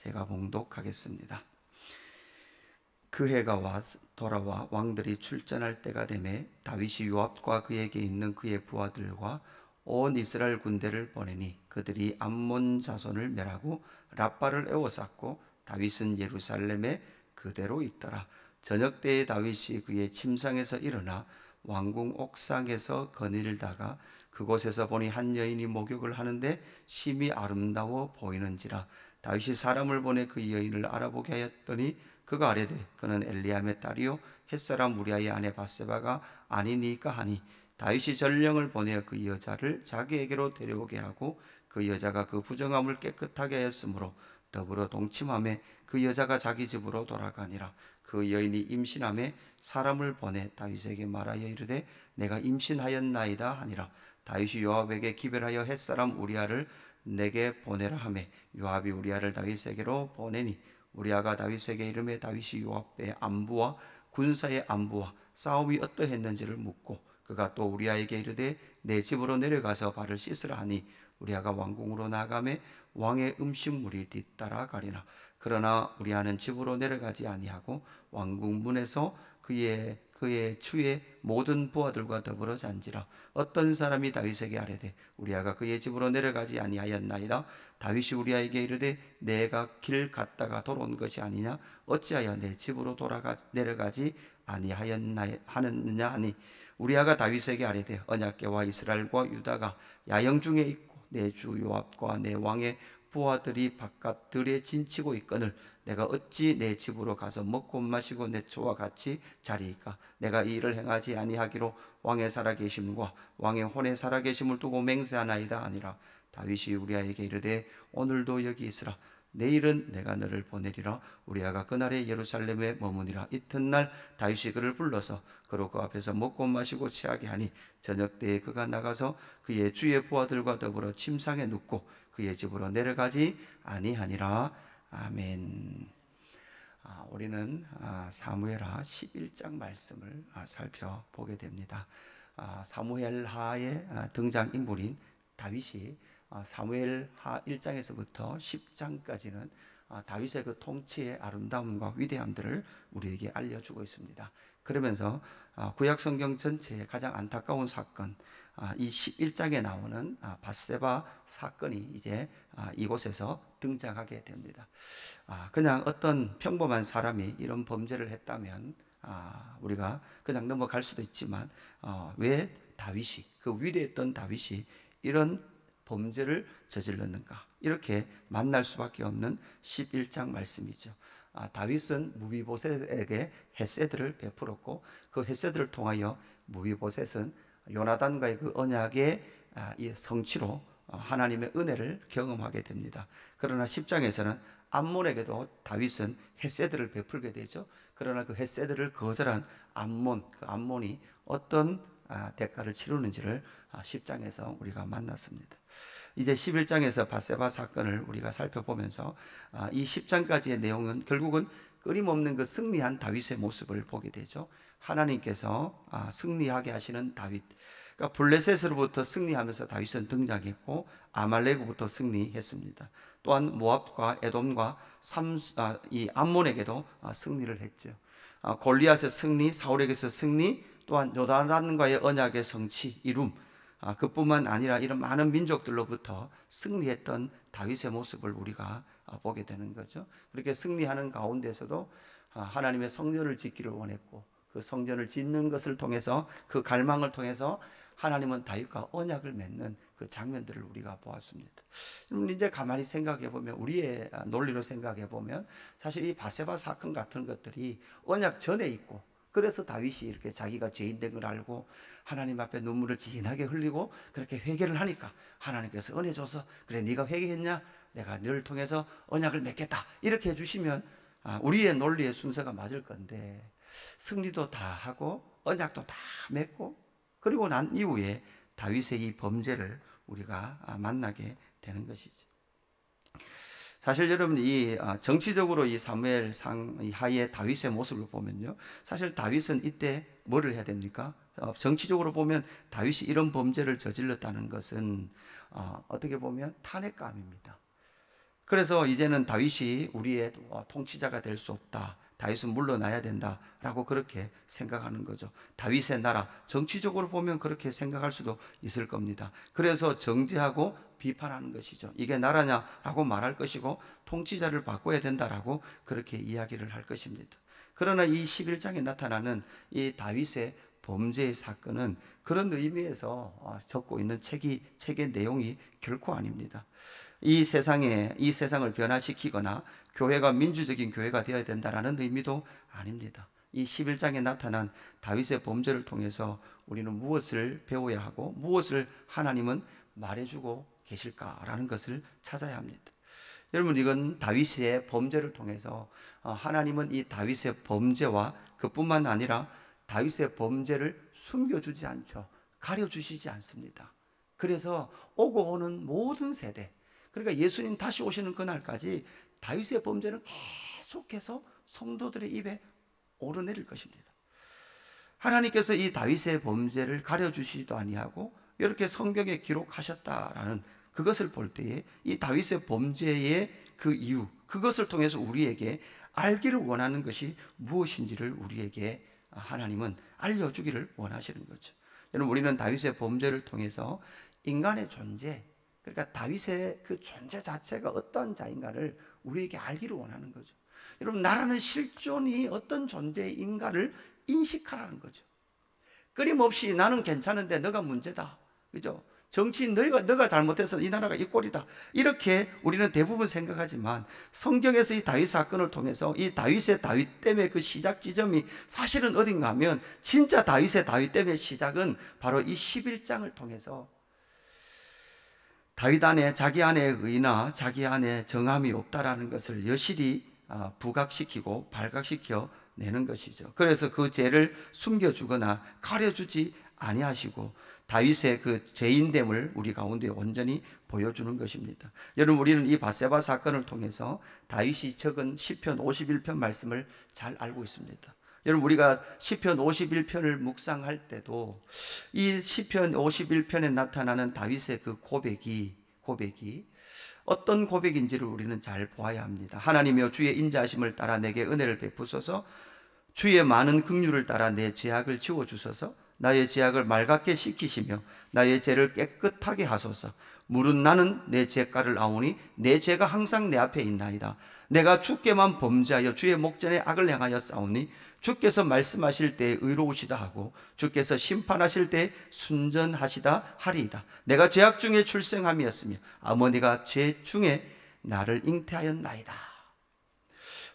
제가 봉독하겠습니다. 그 해가 돌아와 왕들이 출전할 때가 되매 다윗이 요압과 그에게 있는 그의 부하들과 온 이스라엘 군대를 보내니 그들이 암몬 자손을 멸하고 랍바를 에워쌌고 다윗은 예루살렘에 그대로 있더라. 저녁 때에 다윗이 그의 침상에서 일어나 왕궁 옥상에서 거닐다가 그곳에서 보니 한 여인이 목욕을 하는데 심히 아름다워 보이는지라. 다윗이 사람을 보내 그 여인을 알아보게 하였더니 그가 아뢰되 그는 엘리암의 딸이요 햇사람 우리아의 아내 바세바가 아니니까 하니, 다윗이 전령을 보내어 그 여자를 자기에게로 데려오게 하고 그 여자가 그 부정함을 깨끗하게 하였으므로 더불어 동침함에 그 여자가 자기 집으로 돌아가니라. 그 여인이 임신함에 사람을 보내 다윗에게 말하여 이르되 내가 임신하였나이다 하니라. 다윗이 요압에게 기별하여 햇사람 우리아를 내게 보내라 하매 요압이 우리아를 다윗에게로 보내니, 우리아가 다윗에게 이르매 다윗이 요압의 안부와 군사의 안부와 싸움이 어떠했는지를 묻고 그가 또 우리아에게 이르되 내 집으로 내려가서 발을 씻으라 하니, 우리아가 왕궁으로 나가매 왕의 음식물이 뒤따라 가리나. 그러나 우리아는 집으로 내려가지 아니하고 왕궁 문에서 그의 추의 모든 부하들과 더불어 잔지라. 어떤 사람이 다윗에게 아뢰되 우리아가 그의 집으로 내려가지 아니하였나이다. 다윗이 우리아에게 이르되 내가 길 갔다가 돌아온 것이 아니냐, 어찌하여 내 집으로 내려가지 아니하였느냐 하니, 우리아가 다윗에게 아뢰되 언약궤와 이스라엘과 유다가 야영 중에 있고 내 주 요압과 내 왕의 부하들이 바깥 들에 진치고 있거늘 내가 어찌 내 집으로 가서 먹고 마시고 내 초와 같이 자리이까. 내가 이 일을 행하지 아니하기로 왕의 살아계심과 왕의 혼의 살아계심을 두고 맹세하나이다 아니라. 다윗이 우리아에게 이르되 오늘도 여기 있으라. 내일은 내가 너를 보내리라. 우리아가 그날에 예루살렘에 머무니라. 이튿날 다윗이 그를 불러서 그로 그 앞에서 먹고 마시고 취하게 하니, 저녁 때에 그가 나가서 그의 주의 부하들과 더불어 침상에 눕고 그의 집으로 내려가지 아니하니라. 아멘. 우리는 사무엘하 11장 말씀을 살펴보게 됩니다. 사무엘하의 등장인물인 다윗이 사무엘하 1장에서부터 10장까지는 다윗의 그 통치의 아름다움과 위대함들을 우리에게 알려주고 있습니다. 그러면서 구약 성경 전체의 가장 안타까운 사건, 이 11장에 나오는 밧세바 사건이 이제 이곳에서 등장하게 됩니다. 그냥 어떤 평범한 사람이 이런 범죄를 했다면 우리가 그냥 넘어갈 수도 있지만, 왜 다윗이, 그 위대했던 다윗이 이런 범죄를 저질렀는가, 이렇게 만날 수밖에 없는 11장 말씀이죠. 다윗은 무비보셋에게 헤세드를 베풀었고 그 헤세드를 통하여 무비보셋은 요나단과의 그 언약의 이 성취로 하나님의 은혜를 경험하게 됩니다. 그러나 10장에서는 암몬에게도 다윗은 헤세드를 베풀게 되죠. 그러나 그 헤세드를 거절한 암몬, 그 암몬이 어떤 대가를 치르는지를 10장에서 우리가 만났습니다. 이제 11장에서 밧세바 사건을 우리가 살펴보면서 이 10장까지의 내용은 결국은 끊임없는 그 승리한 다윗의 모습을 보게 되죠. 하나님께서 승리하게 하시는 다윗, 그러니까 블레셋으로부터 승리하면서 다윗은 등장했고 아말렉으로부터 승리했습니다. 또한 모압과 에돔과 이 암몬에게도 승리를 했죠. 골리앗의 승리, 사울에게서 승리, 또한 요나단과의 언약의 성취, 이룸, 그뿐만 아니라 이런 많은 민족들로부터 승리했던 다윗의 모습을 우리가 보게 되는 거죠. 그렇게 승리하는 가운데서도 하나님의 성전을 짓기를 원했고 그 성전을 짓는 것을 통해서, 그 갈망을 통해서 하나님은 다윗과 언약을 맺는 그 장면들을 우리가 보았습니다. 이제 가만히 생각해 보면, 우리의 논리로 생각해 보면 사실 이 바세바 사건 같은 것들이 언약 전에 있고, 그래서 다윗이 이렇게 자기가 죄인된 걸 알고 하나님 앞에 눈물을 진하게 흘리고 그렇게 회개를 하니까 하나님께서 은혜 줘서 그래 네가 회개했냐, 내가 너를 통해서 언약을 맺겠다, 이렇게 해주시면 우리의 논리의 순서가 맞을 건데, 승리도 다 하고 언약도 다 맺고 그리고 난 이후에 다윗의 이 범죄를 우리가 만나게 되는 것이죠. 사실 여러분, 이 정치적으로 이 사무엘상 하의 다윗의 모습을 보면요, 사실 다윗은 이때 뭐를 해야 됩니까? 정치적으로 보면 다윗이 이런 범죄를 저질렀다는 것은 어떻게 보면 탄핵감입니다. 그래서 이제는 다윗이 우리의 통치자가 될 수 없다. 다윗은 물러나야 된다라고 그렇게 생각하는 거죠. 다윗의 나라, 정치적으로 보면 그렇게 생각할 수도 있을 겁니다. 그래서 정죄하고 비판하는 것이죠. 이게 나라냐라고 말할 것이고 통치자를 바꿔야 된다라고 그렇게 이야기를 할 것입니다. 그러나 이 11장에 나타나는 이 다윗의 범죄의 사건은 그런 의미에서 적고 있는 책의 내용이 결코 아닙니다. 이 세상을 변화시키거나 교회가 민주적인 교회가 되어야 된다라는 의미도 아닙니다. 이 11장에 나타난 다윗의 범죄를 통해서 우리는 무엇을 배워야 하고 무엇을 하나님은 말해주고 계실까라는 것을 찾아야 합니다. 여러분, 이건 다윗의 범죄를 통해서 하나님은 이 다윗의 범죄와 그뿐만 아니라 다윗의 범죄를 숨겨주지 않죠. 가려주시지 않습니다. 그래서 오고 오는 모든 세대, 그러니까 예수님 다시 오시는 그날까지 다윗의 범죄는 계속해서 성도들의 입에 오르내릴 것입니다. 하나님께서 이 다윗의 범죄를 가려주시지도 아니하고 이렇게 성경에 기록하셨다라는 그것을 볼 때에 이 다윗의 범죄의 그 이유, 그것을 통해서 우리에게 알기를 원하는 것이 무엇인지를 우리에게 하나님은 알려주기를 원하시는 거죠. 여러분, 우리는 다윗의 범죄를 통해서 인간의 존재, 그러니까 다윗의 그 존재 자체가 어떤 자인가를 우리에게 알기를 원하는 거죠. 여러분, 나라는 실존이 어떤 존재인가를 인식하라는 거죠. 끊임없이 나는 괜찮은데 너가 문제다. 그죠? 정치 너가 잘못해서 이 나라가 이 꼴이다. 이렇게 우리는 대부분 생각하지만 성경에서 이 다윗 사건을 통해서 이 다윗 때문에 그 시작 지점이 사실은 어딘가 하면 진짜 다윗 때문에 시작은 바로 이 11장을 통해서 다윗 안에 자기 안에 의나 자기 안에 정함이 없다라는 것을 여실히 부각시키고 발각시켜 내는 것이죠. 그래서 그 죄를 숨겨주거나 가려주지 아니하시고 다윗의 그 죄인됨을 우리 가운데 온전히 보여주는 것입니다. 여러분, 우리는 이 밧세바 사건을 통해서 다윗이 적은 시편 51편 말씀을 잘 알고 있습니다. 여러분, 우리가 시편 51편을 묵상할 때도 이 시편 51편에 나타나는 다윗의 그 고백이 어떤 고백인지를 우리는 잘 보아야 합니다. 하나님이여, 주의 인자하심을 따라 내게 은혜를 베푸소서. 주의 많은 긍휼을 따라 내 죄악을 지워 주소서. 나의 죄악을 맑게 씻기시며 나의 죄를 깨끗하게 하소서. 물은 나는 내 죄가를 아오니 내 죄가 항상 내 앞에 있나이다. 내가 주께만 범죄하여 주의 목전에 악을 행하여 싸우니 주께서 말씀하실 때 의로우시다 하고 주께서 심판하실 때 순전하시다 하리이다. 내가 죄악 중에 출생함이었으며 어머니가 죄 중에 나를 잉태하였나이다.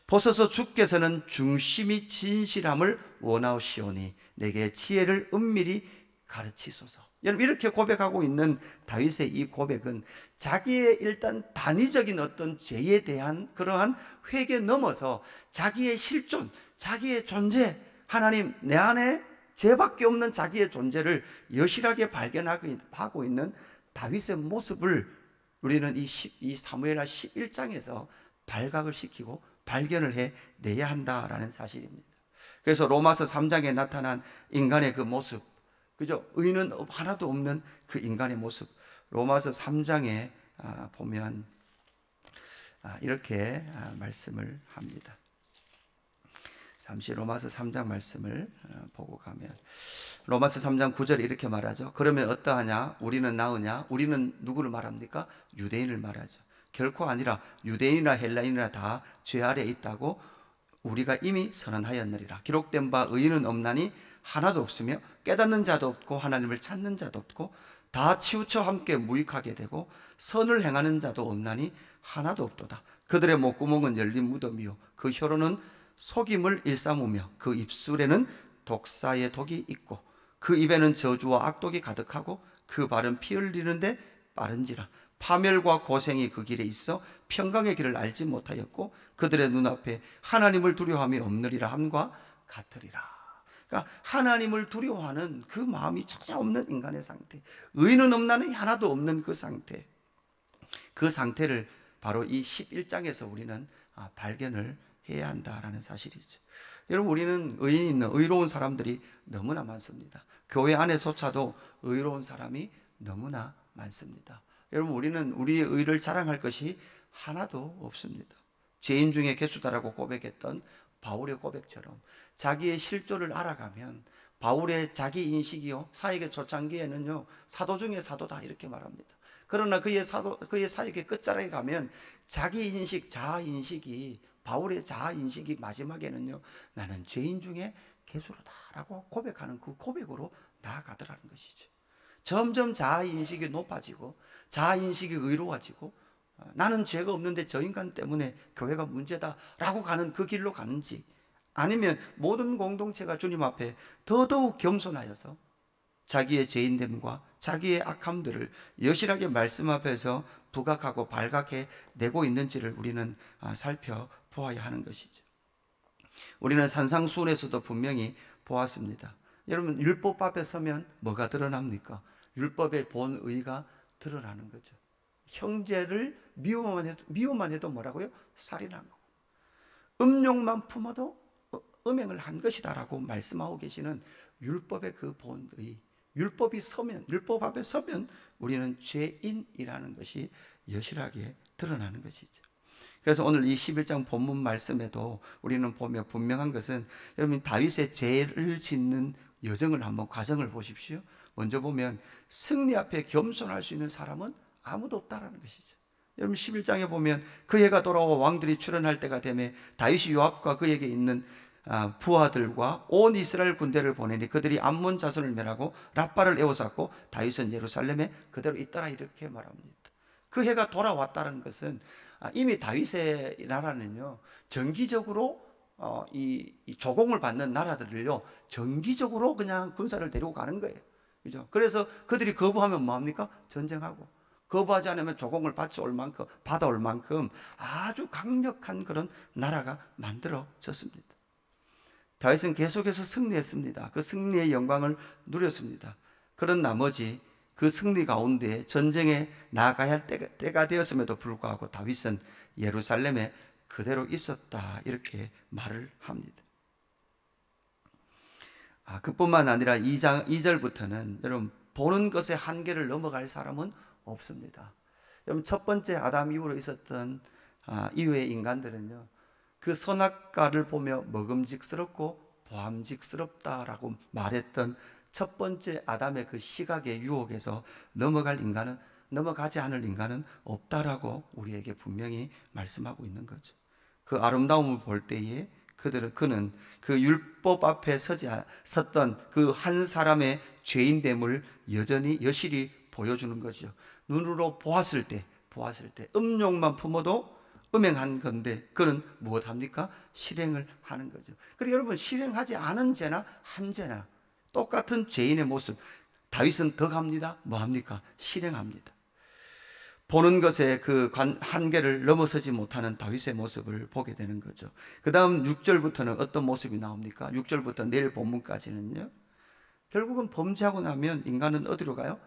보소서, 주께서는 중심이 진실함을 원하시오니 내게 지혜를 은밀히 가르치소서. 여러분, 이렇게 고백하고 있는 다윗의 이 고백은 자기의 일단 단위적인 어떤 죄에 대한 그러한 회개 넘어서 자기의 실존, 자기의 존재, 하나님 내 안에 죄밖에 없는 자기의 존재를 여실하게 발견하고 있는 다윗의 모습을 우리는 이 사무엘하 11장에서 발각을 시키고 발견을 해내야 한다라는 사실입니다. 그래서 로마서 3장에 나타난 인간의 그 모습, 그죠? 의는 하나도 없는 그 인간의 모습, 로마서 3장에 보면 이렇게 말씀을 합니다. 잠시 로마서 3장 말씀을 보고 가면 로마서 3장 9절에 이렇게 말하죠. 그러면 어떠하냐? 우리는 나으냐? 우리는 누구를 말합니까? 유대인을 말하죠. 결코 아니라 유대인이나 헬라인이나 다 죄 아래에 있다고 우리가 이미 선언하였느니라. 기록된 바 의인은 없나니 하나도 없으며 깨닫는 자도 없고 하나님을 찾는 자도 없고 다 치우쳐 함께 무익하게 되고 선을 행하는 자도 없나니 하나도 없도다. 그들의 목구멍은 열린 무덤이요 그 혀로는 속임을 일삼으며 그 입술에는 독사의 독이 있고 그 입에는 저주와 악독이 가득하고 그 발은 피 흘리는데 빠른지라. 파멸과 고생이 그 길에 있어 평강의 길을 알지 못하였고 그들의 눈앞에 하나님을 두려워함이 없느리라 함과 같으리라. 그러니까 하나님을 두려워하는 그 마음이 전혀 없는 인간의 상태, 의는 없나니 하나도 없는 그 상태를 바로 이 11장에서 우리는 발견을 해야 한다라는 사실이죠. 여러분, 우리는 의인 있는 의로운 사람들이 너무나 많습니다. 교회 안에서조차도 의로운 사람이 너무나 많습니다. 여러분, 우리는 우리의 의를 자랑할 것이 하나도 없습니다. 죄인 중에 괴수다라고 고백했던 바울의 고백처럼 자기의 실존을 알아가면 바울의 자기 인식이요 사역의 초창기에는요 사도 중에 사도다 이렇게 말합니다. 그러나 그의 사역의 끝자락에 가면 자기 인식, 자아 인식이 바울의 자아 인식이 마지막에는요 나는 죄인 중에 괴수로다라고 고백하는 그 고백으로 나아가더라는 것이죠. 점점 자아 인식이 높아지고 자아 인식이 의로워지고 나는 죄가 없는데 저 인간 때문에 교회가 문제다라고 가는 그 길로 가는지, 아니면 모든 공동체가 주님 앞에 더더욱 겸손하여서 자기의 죄인됨과 자기의 악함들을 여실하게 말씀 앞에서 부각하고 발각해 내고 있는지를 우리는 살펴보아야 하는 것이죠. 우리는 산상수훈에서도 분명히 보았습니다. 여러분, 율법 앞에 서면 뭐가 드러납니까? 율법의 본의가 드러나는 거죠. 형제를 미워만 해도 뭐라고요? 살인한 거고, 음욕만 품어도 음행을 한 것이다라고 말씀하고 계시는 율법의 그 본의, 율법 앞에 서면 우리는 죄인이라는 것이 여실하게 드러나는 것이죠. 그래서 오늘 이 11장 본문 말씀에도 우리는 보면 분명한 것은, 여러분 다윗의 죄를 짓는 여정을 한번 과정을 보십시오. 먼저 보면 승리 앞에 겸손할 수 있는 사람은 아무도 없다라는 것이죠. 여러분 11장에 보면 그 해가 돌아와 왕들이 출현할 때가 되매 다윗이 요압과 그에게 있는 부하들과 온 이스라엘 군대를 보내니 그들이 암몬 자손을 멸하고 랍바를 에워쌌고 다윗은 예루살렘에 그대로 있더라 이렇게 말합니다. 그 해가 돌아왔다는 것은 이미 다윗의 나라는요 정기적으로 이 조공을 받는 나라들을요 정기적으로 그냥 군사를 데리고 가는 거예요. 그죠? 그래서 그들이 거부하면 뭐합니까? 전쟁하고, 거부하지 않으면 조공을 받아올 만큼 아주 강력한 그런 나라가 만들어졌습니다. 다윗은 계속해서 승리했습니다. 그 승리의 영광을 누렸습니다. 그런 나머지 그 승리 가운데 전쟁에 나아가야 할 때가 되었음에도 불구하고 다윗은 예루살렘에 그대로 있었다 이렇게 말을 합니다. 그뿐만 아니라 2절부터는 여러분 보는 것의 한계를 넘어갈 사람은 없습니다. 여러분 첫 번째 아담 이후로 있었던 이후의 인간들은요 그 선악과를 보며 먹음직스럽고 보암직스럽다라고 말했던 첫 번째 아담의 그 시각의 유혹에서 넘어가지 않을 인간은 없다라고 우리에게 분명히 말씀하고 있는 거죠. 그 아름다움을 볼 때에 그는 그 율법 앞에 섰던 그 한 사람의 죄인됨을 여실히 보여주는 거죠. 눈으로 보았을 때 음욕만 품어도 음행한 건데 그는 무엇합니까? 실행을 하는 거죠. 그리고 여러분 실행하지 않은 죄나 한 죄나 똑같은 죄인의 모습, 다윗은 더 갑니다. 뭐합니까? 실행합니다. 보는 것의 그 한계를 넘어서지 못하는 다윗의 모습을 보게 되는 거죠. 그 다음 6절부터는 어떤 모습이 나옵니까? 6절부터 내일 본문까지는요 결국은 범죄하고 나면 인간은 어디로 가요?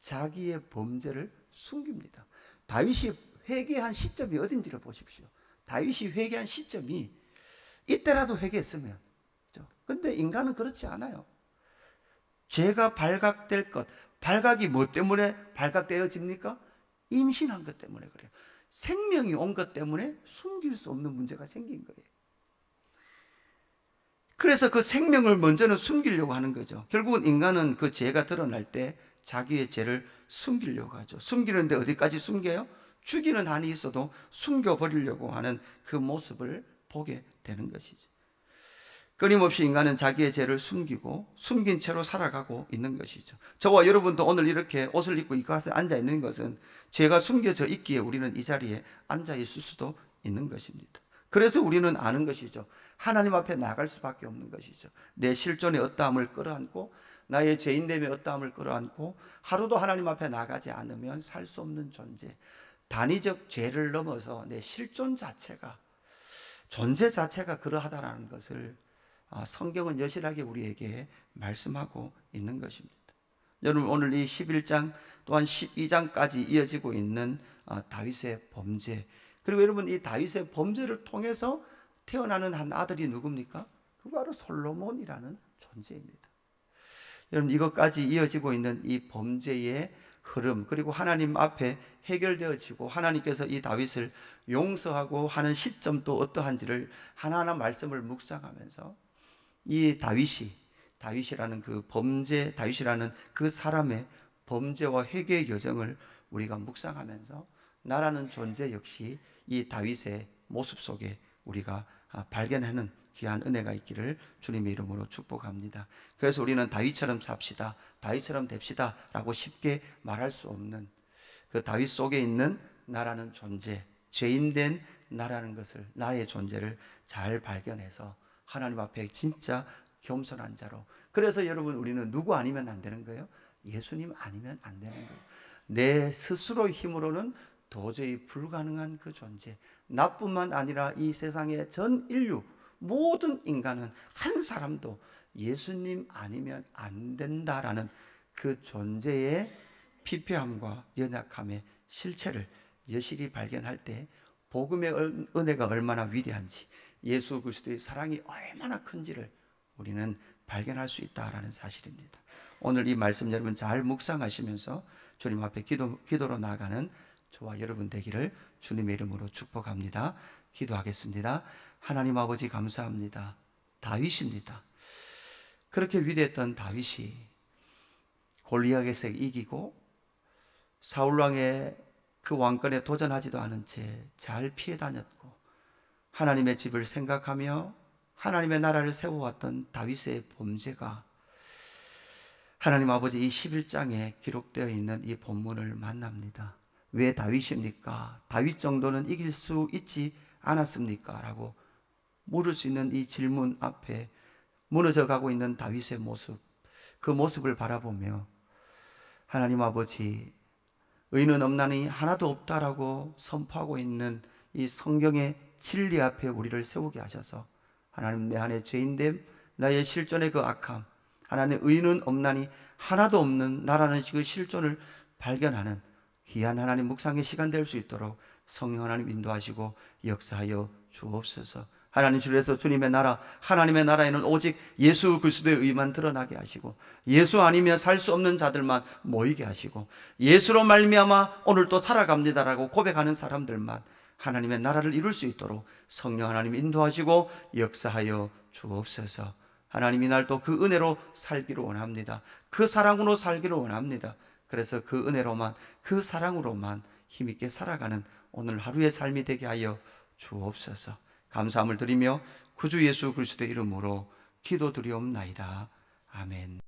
자기의 범죄를 숨깁니다. 다윗이 회개한 시점이 어딘지를 보십시오. 다윗이 회개한 시점이 이때라도 회개했으면. 근데 인간은 그렇지 않아요. 죄가 발각될 것, 발각이 뭐 때문에 발각되어집니까? 임신한 것 때문에 그래요. 생명이 온 것 때문에 숨길 수 없는 문제가 생긴 거예요. 그래서 그 생명을 먼저는 숨기려고 하는 거죠. 결국은 인간은 그 죄가 드러날 때 자기의 죄를 숨기려고 하죠. 숨기는데 어디까지 숨겨요? 죽이는 한이 있어도 숨겨버리려고 하는 그 모습을 보게 되는 것이죠. 끊임없이 인간은 자기의 죄를 숨기고 숨긴 채로 살아가고 있는 것이죠. 저와 여러분도 오늘 이렇게 옷을 입고 이 곳에 앉아 있는 것은 죄가 숨겨져 있기에 우리는 이 자리에 앉아 있을 수도 있는 것입니다. 그래서 우리는 아는 것이죠. 하나님 앞에 나갈 수밖에 없는 것이죠. 내 실존의 어떠함을 끌어안고 나의 죄인됨의 어떠함을 끌어안고 하루도 하나님 앞에 나가지 않으면 살 수 없는 존재, 단위적 죄를 넘어서 내 실존 자체가, 존재 자체가 그러하다라는 것을 성경은 여실하게 우리에게 말씀하고 있는 것입니다. 여러분 오늘 이 11장 또한 12장까지 이어지고 있는 다윗의 범죄, 그리고 여러분 이 다윗의 범죄를 통해서 태어나는 한 아들이 누굽니까? 그 바로 솔로몬이라는 존재입니다. 여러분 이것까지 이어지고 있는 이 범죄의 흐름, 그리고 하나님 앞에 해결되어지고 하나님께서 이 다윗을 용서하고 하는 시점도 어떠한지를 하나하나 말씀을 묵상하면서 이 다윗이라는 다윗이라는 그 사람의 범죄와 회개의 여정을 우리가 묵상하면서 나라는 존재 역시 이 다윗의 모습 속에 우리가 발견하는 귀한 은혜가 있기를 주님의 이름으로 축복합니다. 그래서 우리는 다윗처럼 삽시다, 다윗처럼 됩시다 라고 쉽게 말할 수 없는 그 다윗 속에 있는 나라는 존재, 죄인된 나라는 것을, 나의 존재를 잘 발견해서 하나님 앞에 진짜 겸손한 자로. 그래서 여러분, 우리는 누구 아니면 안 되는 거예요? 예수님 아니면 안 되는 거예요. 내 스스로의 힘으로는 도저히 불가능한 그 존재. 나뿐만 아니라 이 세상의 전 인류, 모든 인간은 한 사람도 예수님 아니면 안 된다라는 그 존재의 피폐함과 연약함의 실체를 여실히 발견할 때 복음의 은혜가 얼마나 위대한지, 예수 그리스도의 사랑이 얼마나 큰지를 우리는 발견할 수 있다라는 사실입니다. 오늘 이 말씀 여러분 잘 묵상하시면서 주님 앞에 기도로 나아가는 저와 여러분 되기를 주님의 이름으로 축복합니다. 기도하겠습니다. 하나님 아버지 감사합니다. 다윗입니다. 그렇게 위대했던 다윗이 골리앗에게 이기고 사울왕의 그 왕권에 도전하지도 않은 채 잘 피해 다녔고, 하나님의 집을 생각하며 하나님의 나라를 세워왔던 다윗의 범죄가 하나님 아버지 이 11장에 기록되어 있는 이 본문을 만납니다. 왜 다윗입니까? 다윗 정도는 이길 수 있지 않았습니까? 라고 물을 수 있는 이 질문 앞에 무너져 가고 있는 다윗의 모습, 그 모습을 바라보며 하나님 아버지, 의는 없나니 하나도 없다라고 선포하고 있는 이 성경의 진리 앞에 우리를 세우게 하셔서 하나님, 내 안에 죄인됨, 나의 실존의 그 악함, 하나님 의는 없나니 하나도 없는 나라는 그 실존을 발견하는 귀한 하나님 묵상의 시간 될 수 있도록 성령 하나님 인도하시고 역사하여 주옵소서. 하나님, 주에서 주님의 나라, 하나님의 나라에는 오직 예수 그리스도의 의만 드러나게 하시고, 예수 아니면 살 수 없는 자들만 모이게 하시고, 예수로 말미암아 오늘 또 살아갑니다라고 고백하는 사람들만 하나님의 나라를 이룰 수 있도록 성령 하나님 인도하시고 역사하여 주옵소서. 하나님, 이날 또 그 은혜로 살기를 원합니다. 그 사랑으로 살기를 원합니다. 그래서 그 은혜로만, 그 사랑으로만 힘있게 살아가는 오늘 하루의 삶이 되게 하여 주옵소서. 감사함을 드리며 구주 예수 그리스도의 이름으로 기도드리옵나이다. 아멘.